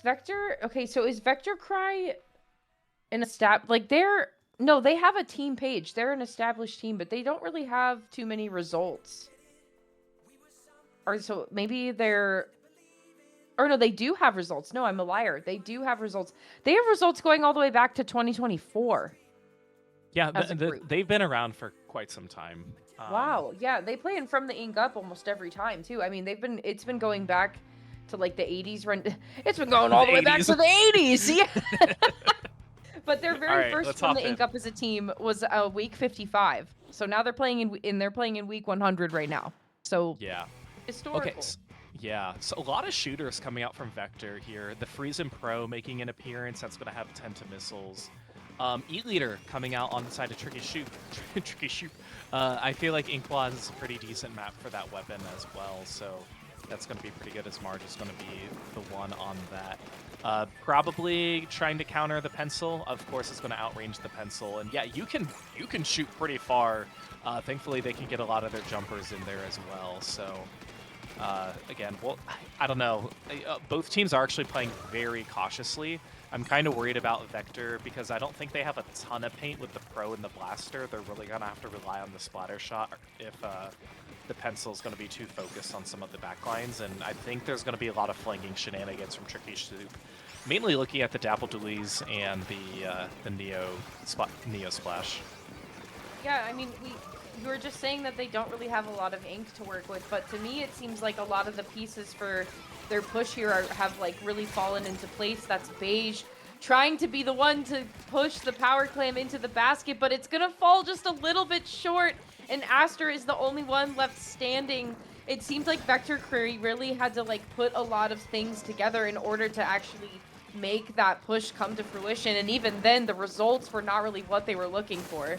Vector... Okay, so is VectorQry an like no, they have a team page. They're an established team, but they don't really have too many results. Or so maybe they're... Or no, they do have results. No, I'm a liar. They do have results. They have results going all the way back to 2024. Yeah, they've been around for quite some time. Wow, yeah, they play in From the Ink Up almost every time too. I mean, it's been going back to like the 80s. It's been going all the way back to the 80s. Yeah. But their very first From the Ink Up as a team was week 55. So now they're playing in week 100 right now. So yeah, historical. Okay. Yeah, so a lot of shooters coming out from Vector here. The Friesen Pro making an appearance. That's going to have 10 to missiles. E-Leader coming out on the side of Tricky Soup. Tricky Soup. I feel like Inkwa is a pretty decent map for that weapon as well, so that's going to be pretty good as Marge is going to be the one on that. Probably trying to counter the pencil. Of course, it's going to outrange the pencil. And yeah, you can shoot pretty far. Thankfully, they can get a lot of their jumpers in there as well, so... again, well, I don't know. Both teams are actually playing very cautiously. I'm kind of worried about Vector because I don't think they have a ton of paint with the Pro and the Blaster. They're really going to have to rely on the splatter shot if the pencil is going to be too focused on some of the backlines. And I think there's going to be a lot of flanking shenanigans from Tricky Soup. Mainly looking at the Dapple Dualies and the Neo Splash. Yeah, I mean, you were just saying that they don't really have a lot of ink to work with, but to me it seems like a lot of the pieces for their push here have like really fallen into place. That's Beige trying to be the one to push the power clam into the basket, but it's gonna fall just a little bit short, and Aster is the only one left standing. It seems like VectorQry really had to like put a lot of things together in order to actually make that push come to fruition, and even then the results were not really what they were looking for.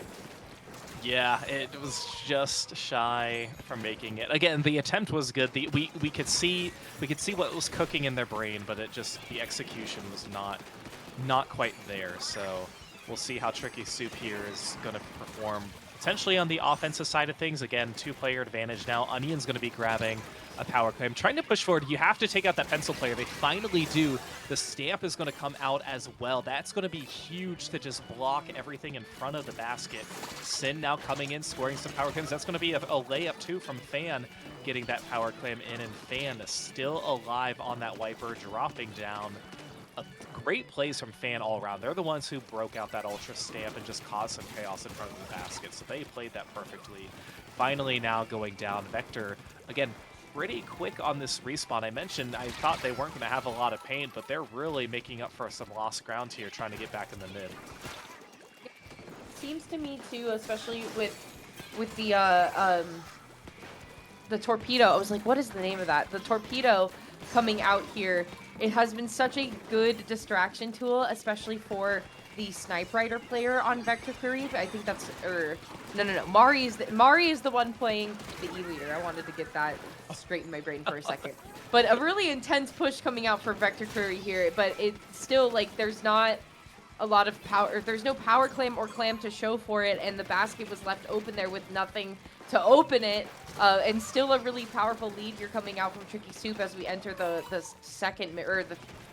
Yeah, it was just shy from making it. Again, the attempt was good. We could see what was cooking in their brain, but the execution was not quite there. So we'll see how Tricky Soup here is going to perform. Potentially on the offensive side of things, again, 2-player advantage now. Onion's going to be grabbing a power clam, trying to push forward. You have to take out that pencil player. They finally do. The stamp is going to come out as well. That's going to be huge to just block everything in front of the basket. Sin now coming in, scoring some power clams. That's going to be a layup too from Fan, getting that power clam in, and Fan is still alive on that wiper, dropping down. Great plays from Fan all around. They're the ones who broke out that Ultra Stamp and just caused some chaos in front of the basket, so they played that perfectly. Finally now going down. Vector, again, pretty quick on this respawn. I mentioned I thought they weren't going to have a lot of pain, but they're really making up for some lost ground here, trying to get back in the mid. Seems to me too, especially with the torpedo. I was like, what is the name of that? The torpedo coming out here. It has been such a good distraction tool, especially for the Snipe Rider player on VectorQry. I think that's, no. Mari is the one playing the E-Leader. I wanted to get that straight in my brain for a second. But a really intense push coming out for VectorQry here, but it's still like there's not a lot of power. There's no power clam or clam to show for it, and the basket was left open there with nothing to open it. And still a really powerful lead here coming out from Tricky Soup as we enter the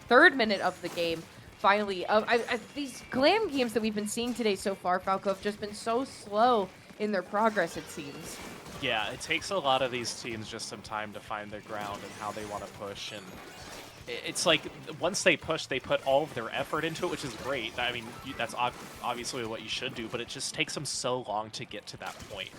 third minute of the game. Finally, these Glam games that we've been seeing today so far, Falco, have just been so slow in their progress, it seems. Yeah, it takes a lot of these teams just some time to find their ground and how they want to push. And it's like once they push, they put all of their effort into it, which is great. I mean, that's obviously what you should do, but it just takes them so long to get to that point.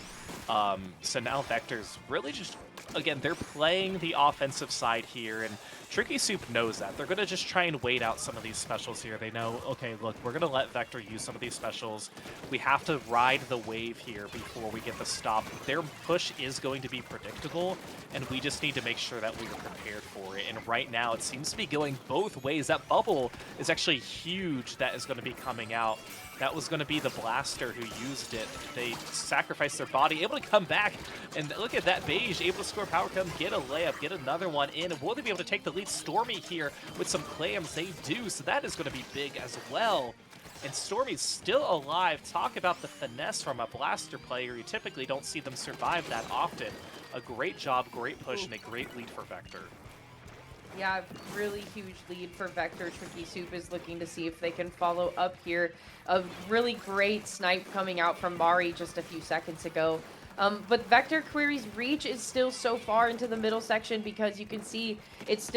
So now Vector's really just, again, they're playing the offensive side here, and Tricky Soup knows that. They're going to just try and wait out some of these specials here. They know, okay, look, we're going to let Vector use some of these specials. We have to ride the wave here before we get the stop. Their push is going to be predictable, and we just need to make sure that we are prepared for it. And right now, it seems to be going both ways. That bubble is actually huge that is going to be coming out. That was going to be the Blaster who used it. They sacrificed their body, able to come back. And look at that, Beige, able to score power clam, get a layup, get another one in. And will they be able to take the lead? Stormy here with some clams. They do, so that is going to be big as well. And Stormy's still alive. Talk about the finesse from a Blaster player. You typically don't see them survive that often. A great job, great push, and a great lead for Vector. Yeah, really huge lead for Vector. Tricky Soup is looking to see if they can follow up here. A really great snipe coming out from Mari just a few seconds ago. But VectorQuery's reach is still so far into the middle section because you can see it's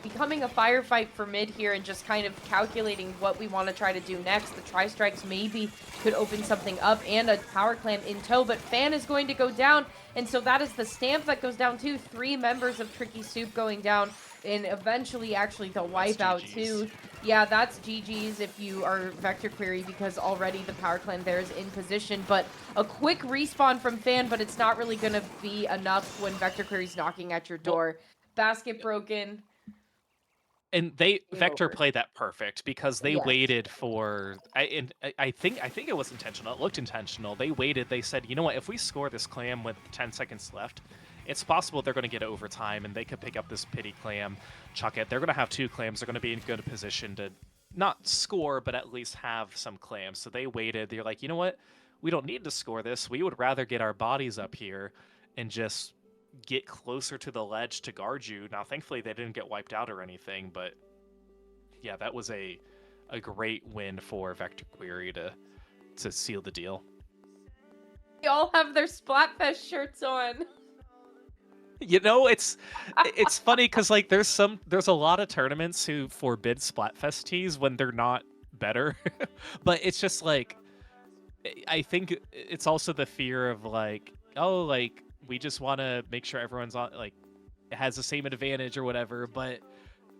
becoming a firefight for mid here and just kind of calculating what we want to try to do next. The tri-strikes maybe could open something up and a power clan in tow, but Fan is going to go down, and so that is the stamp that goes down too. 3 members of Tricky Soup going down, and eventually actually the wipeout too. Yeah, that's GG's if you are VectorQuery because already the power clan there is in position, but a quick respawn from Fan, but it's not really going to be enough when VectorQuery's knocking at your door. Basket broken. And Vector played that perfect because they Yes. waited for I think it was intentional. It looked intentional. They waited. They said, you know what? If we score this clam with 10 seconds left, it's possible they're going to get overtime and they could pick up this pity clam, chuck it. They're going to have 2 clams. They're going to be in good position to not score, but at least have some clams. So they waited. They're like, you know what? We don't need to score this. We would rather get our bodies up here and just get closer to the ledge to guard you. Now, thankfully, they didn't get wiped out or anything, but yeah, that was a great win for VectorQuery to seal the deal. They all have their Splatfest shirts on. You know, it's funny because like there's a lot of tournaments who forbid Splatfest tees when they're not better, but it's just like I think it's also the fear of like, oh, like we just want to make sure everyone's on like has the same advantage or whatever, but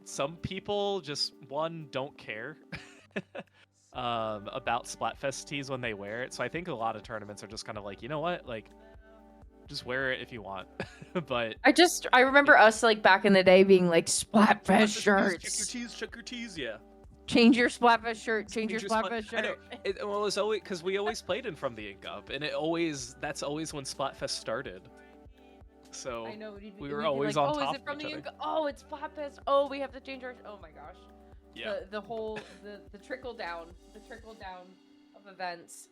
some people just don't care about Splatfest tees when they wear it. So I think a lot of tournaments are just kind of like, you know what, like just wear it if you want. But I remember us like back in the day being like Splatfest shirts. Check your tees, yeah. Change your Splatfest shirt. Change your Splatfest shirt. I know. It was always because we always played in From the Ink Up, and that's always when Splatfest started. So I know, we were always like, on top. Oh, is it from the Ink? Oh, it's Splatfest. Oh, we have to change our. Oh my gosh. Yeah. The whole the trickle down of events.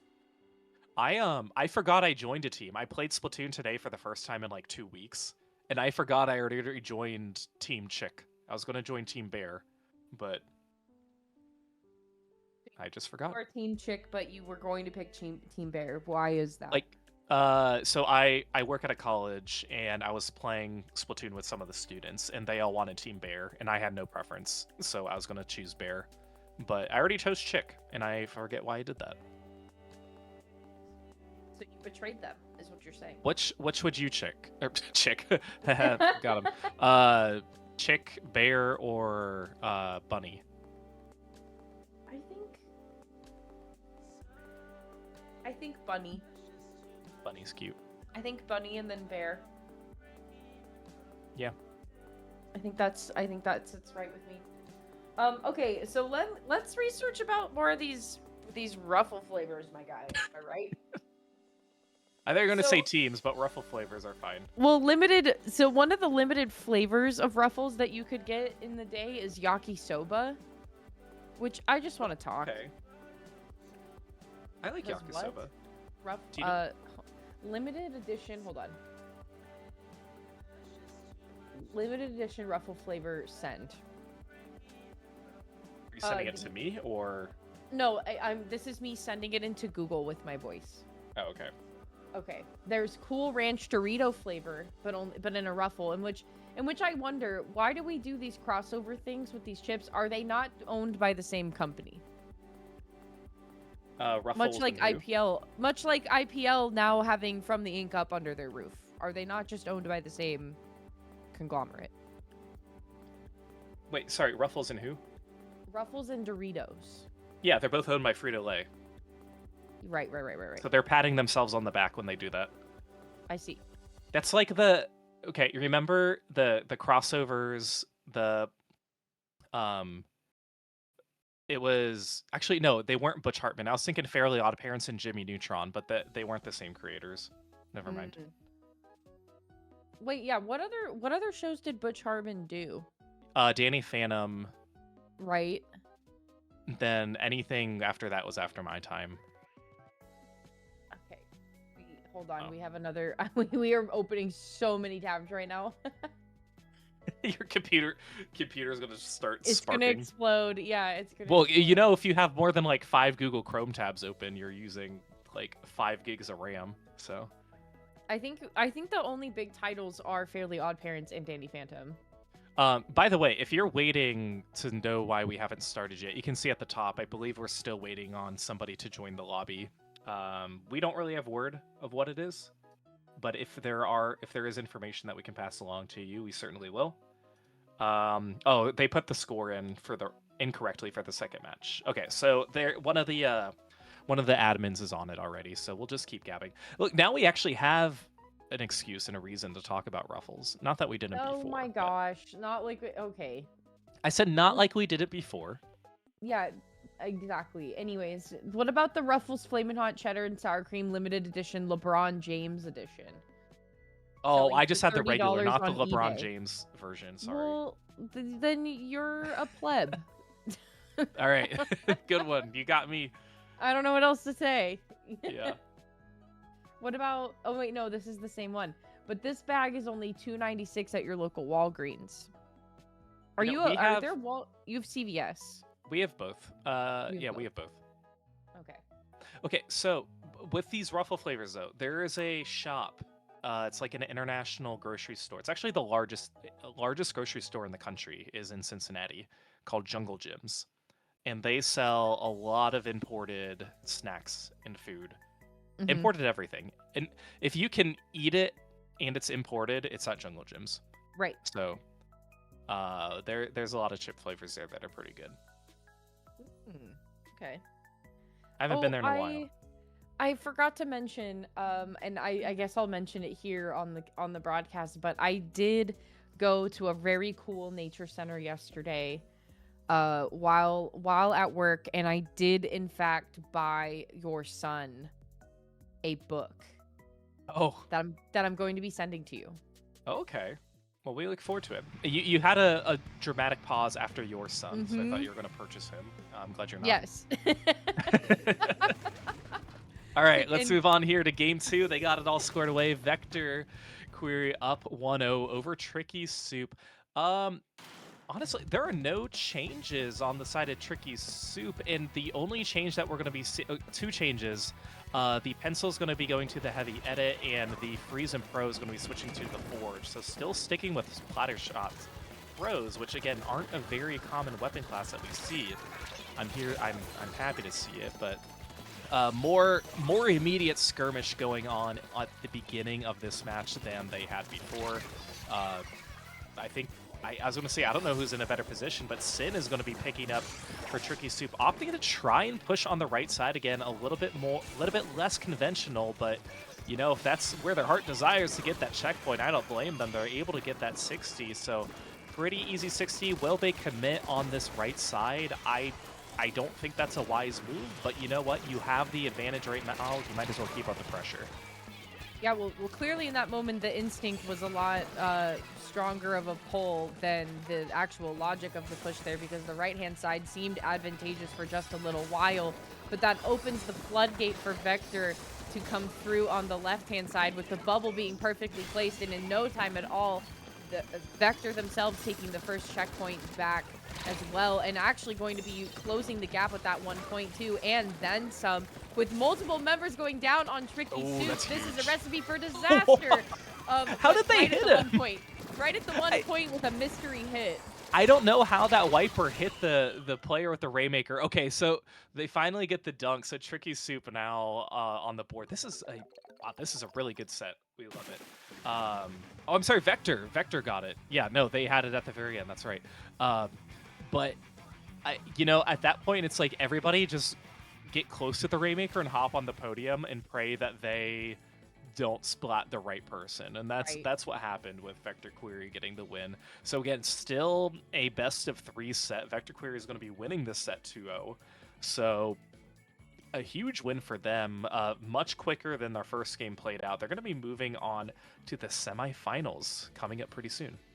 I forgot I joined a team. I played Splatoon today for the first time in like 2 weeks, and I forgot I already joined Team Chick. I was gonna join Team Bear, but I just forgot. You are Team Chick, but you were going to pick Team Bear. Why is that? Like, so I work at a college, and I was playing Splatoon with some of the students, and they all wanted Team Bear, and I had no preference, so I was gonna choose Bear, but I already chose Chick, and I forget why I did that. So you betrayed them, is what you're saying. Which would you chick? Or chick? Got him. Chick, Bear, or Bunny? I think Bunny. Bunny's cute. I think Bunny and then Bear. Yeah. I think that's it's right with me. Okay, so let's research about more of these ruffle flavors, my guy. Am I right? I thought you were going to say teams, but ruffle flavors are fine. Well, so one of the limited flavors of ruffles that you could get in the day is yakisoba, which I just want to talk. Okay. I like yakisoba. Limited edition, hold on. Limited edition ruffle flavor send. Are you sending it to me or? No, this is me sending it into Google with my voice. Oh, okay. Okay. There's Cool Ranch Dorito flavor, but in a ruffle, in which I wonder, why do we do these crossover things with these chips? Are they not owned by the same company? Much like IPL now having From the Ink Up under their roof. Are they not just owned by the same conglomerate? Wait, sorry, Ruffles and who? Ruffles and Doritos. Yeah, they're both owned by Frito-Lay. Right. So they're patting themselves on the back when they do that. I see. That's like okay, you remember the crossovers, it was actually no, they weren't Butch Hartman. I was thinking Fairly Odd Parents and Jimmy Neutron, but they weren't the same creators. Never mind. Wait, yeah, what other shows did Butch Hartman do? Danny Phantom. Right. Then anything after that was after my time. Okay. Hold on, we have another we are opening so many tabs right now. Your computer's gonna start It's gonna sparking. explode. Yeah, it's gonna. Well, explode. you know, if you have more than like 5 Google Chrome tabs open, you're using like 5 gigs of RAM. So, I think the only big titles are Fairly Odd Parents and Dandy Phantom. by the way, if you're waiting to know why we haven't started yet, you can see at the top. I believe we're still waiting on somebody to join the lobby. We don't really have word of what it is, but if there is information that we can pass along to you, we certainly will. Oh, they put the score in for the incorrectly for the second match. Okay, so there one of the admins is on it already, so we'll just keep gabbing. Look, now we actually have an excuse and a reason to talk about Ruffles. Not that we didn't Oh before. my but gosh, not like okay. I said not like we did it before. Yeah, exactly. Anyways, what about the Ruffles Flamin' Hot Cheddar and Sour Cream limited edition LeBron James edition? Oh, Selling I for just had the regular, $30 not the on LeBron eBay. James version. Sorry. Well, then you're a pleb. All right, good one. You got me. I don't know what else to say. Yeah. What about? Oh wait, no, this is the same one. But this bag is only $2.96 at your local Walgreens. Are You you? know, we Are have- there You have CVS. We have both. Yeah, we have both. Okay. Okay, so with these Ruffle flavors, though, there is a shop. It's like an international grocery store. It's actually the largest grocery store in the country is in Cincinnati, called Jungle Gyms, and they sell a lot of imported snacks and food, Mhm. imported everything. And if you can eat it and it's imported, it's at Jungle Gyms. Right. So, there's a lot of chip flavors there that are pretty good. Okay. I haven't been there in a while. I forgot to mention, and I guess I'll mention it here on the broadcast, but I did go to a very cool nature center yesterday, while at work, and I did in fact buy your son a book Oh, that I'm going to be sending to you. okay. Well, we look forward to it. You had a dramatic pause after your son, so I thought you were going to purchase him. I'm glad you're not. Yes. All right, let's And- move on here to game 2. They got it all squared away. VectorQry up 1-0 over Tricky Soup. Honestly, there are no changes on the side of Tricky Soup, and the only change that we're going to be two changes. The pencil is going to be going to the heavy edit, and the Freeze and Pro is going to be switching to the Forge. So still sticking with Splatter Shots Pros, which again aren't a very common weapon class that we see. I'm happy to see it, but more immediate skirmish going on at the beginning of this match than they had before. I think I was going to say, I don't know who's in a better position, but Sin is going to be picking up for Tricky Soup, opting to try and push on the right side again, a little bit less conventional, but you know, if that's where their heart desires to get that checkpoint, I don't blame them. They're able to get that 60, so pretty easy 60. Will they commit on this right side? I don't think that's a wise move, but you know what? You have the advantage right now. You might as well keep up the pressure. Yeah, well, clearly in that moment, the instinct was a lot stronger of a pull than the actual logic of the push there, because the right-hand side seemed advantageous for just a little while, but that opens the floodgate for Vector to come through on the left-hand side with the bubble being perfectly placed, and in no time at all, the Vector themselves taking the first checkpoint back as well, and actually going to be closing the gap with that 1 point too, and then some, with multiple members going down on Tricky Soup. This is a recipe for disaster. How did they hit him? Right at the 1 point with a mystery hit. I don't know how that wiper hit the player with the Raymaker. Okay, so they finally get the dunk. So Tricky Soup now on the board. This is a really good set. We love it. Oh, I'm sorry, Vector. Vector got it. Yeah, no, they had it at the very end. That's right. But you know, at that point, it's like everybody just get close to the Raymaker and hop on the podium and pray that they don't splat the right person, and that's what happened with VectorQry getting the win. So again, still a best of 3 set. VectorQry is going to be winning this set 2-0. So a huge win for them, much quicker than their first game played out. They're going to be moving on to the semifinals coming up pretty soon.